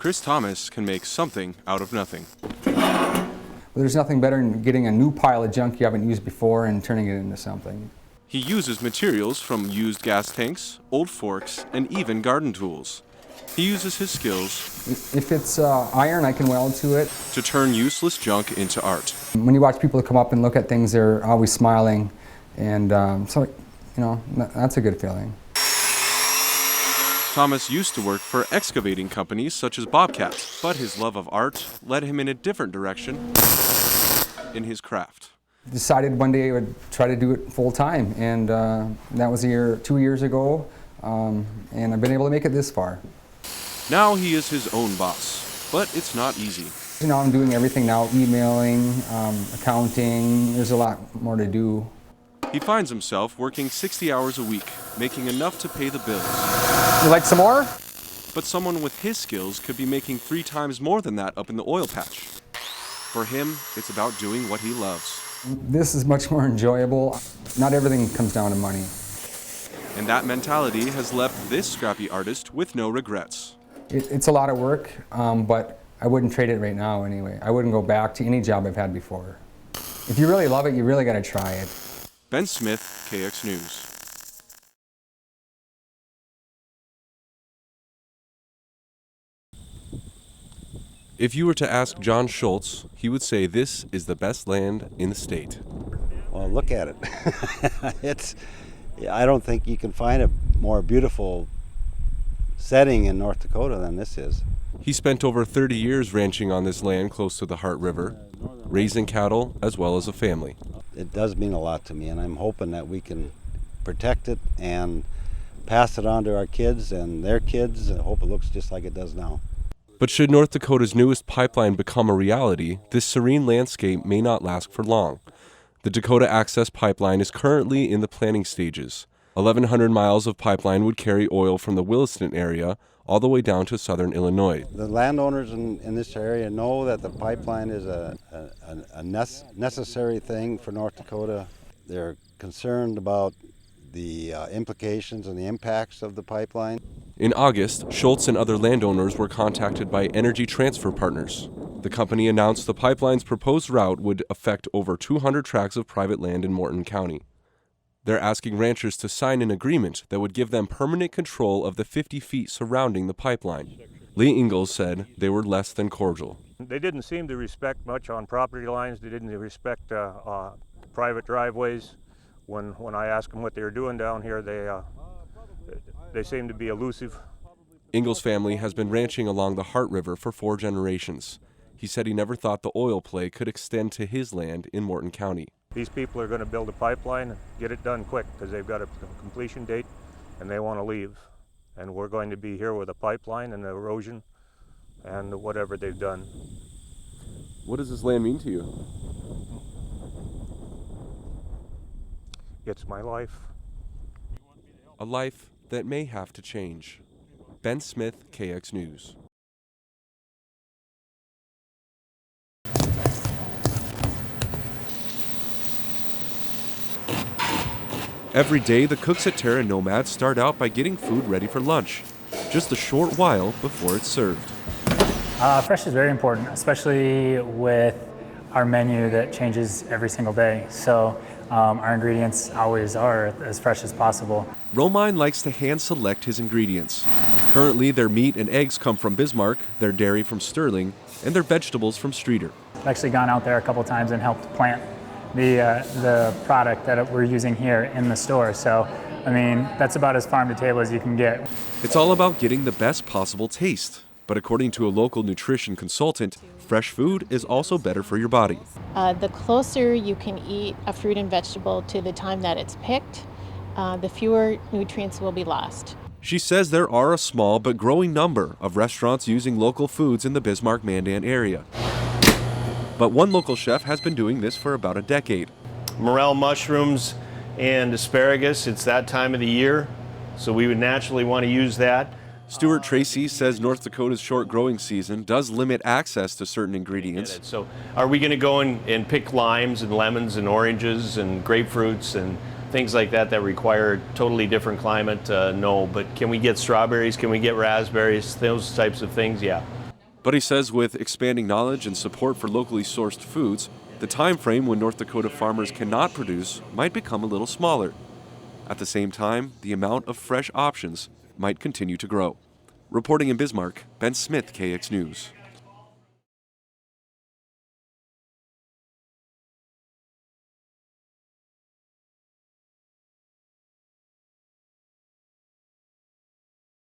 Chris Thomas can make something out of nothing. There's nothing better than getting a new pile of junk you haven't used before and turning it into something. He uses materials from used gas tanks, old forks, and even garden tools. He uses his skills. If it's iron, I can weld to it. To turn useless junk into art. When you watch people come up and look at things, they're always smiling. And so, you know, that's a good feeling. Thomas used to work for excavating companies such as Bobcat, but his love of art led him in a different direction in his craft. Decided one day I would try to do it full time, and that was 2 years ago, and I've been able to make it this far. Now he is his own boss, but it's not easy. You know, I'm doing everything now, emailing, accounting, there's a lot more to do. He finds himself working 60 hours a week, making enough to pay the bills. You like some more? But someone with his skills could be making 3 times more than that up in the oil patch. For him, it's about doing what he loves. This is much more enjoyable. Not everything comes down to money. And that mentality has left this scrappy artist with no regrets. It's a lot of work, but I wouldn't trade it right now anyway. I wouldn't go back to any job I've had before. If you really love it, you really got to try it. Ben Smith, KX News. If you were to ask John Schultz, he would say this is the best land in the state. Well, look at it. I don't think you can find a more beautiful setting in North Dakota than this is. He spent over 30 years ranching on this land close to the Heart River, raising cattle as well as a family. It does mean a lot to me, and I'm hoping that we can protect it and pass it on to our kids and their kids. I hope it looks just like it does now. But should North Dakota's newest pipeline become a reality, this serene landscape may not last for long. The Dakota Access Pipeline is currently in the planning stages. 1,100 miles of pipeline would carry oil from the Williston area all the way down to southern Illinois. The landowners in this area know that the pipeline is a necessary thing for North Dakota. They're concerned about the implications and the impacts of the pipeline. In August, Schultz and other landowners were contacted by Energy Transfer Partners. The company announced the pipeline's proposed route would affect over 200 tracts of private land in Morton County. They're asking ranchers to sign an agreement that would give them permanent control of the 50 feet surrounding the pipeline. Lee Ingalls said they were less than cordial. They didn't seem to respect much on property lines. They didn't respect private driveways. When I asked them what they were doing down here, they seemed to be elusive. Ingalls' family has been ranching along the Heart River for 4 generations. He said he never thought the oil play could extend to his land in Morton County. These people are going to build a pipeline and get it done quick because they've got a completion date and they want to leave. And we're going to be here with a pipeline and erosion and whatever they've done. What does this land mean to you? It's my life. A life that may have to change. Ben Smith, KX News. Every day, the cooks at Terra Nomad start out by getting food ready for lunch, just a short while before it's served. Fresh is very important, especially with our menu that changes every single day. So our ingredients always are as fresh as possible. Romine likes to hand select his ingredients. Currently, their meat and eggs come from Bismarck, their dairy from Sterling, and their vegetables from Streeter. I've actually gone out there a couple times and helped plant the product that we're using here in the store. So, I mean, that's about as farm to table as you can get. It's all about getting the best possible taste. But according to a local nutrition consultant, fresh food is also better for your body. The closer you can eat a fruit and vegetable to the time that it's picked, the fewer nutrients will be lost. She says there are a small but growing number of restaurants using local foods in the Bismarck-Mandan area. But one local chef has been doing this for about a decade. Morel mushrooms and asparagus, it's that time of the year, so we would naturally want to use that. Stuart Tracy says North Dakota's short growing season does limit access to certain ingredients. So are we going to go and pick limes and lemons and oranges and grapefruits and things like that require a totally different climate? No, but can we get strawberries? Can we get raspberries? Those types of things, yeah. But he says with expanding knowledge and support for locally sourced foods, the time frame when North Dakota farmers cannot produce might become a little smaller. At the same time, the amount of fresh options might continue to grow. Reporting in Bismarck, Ben Smith, KX News.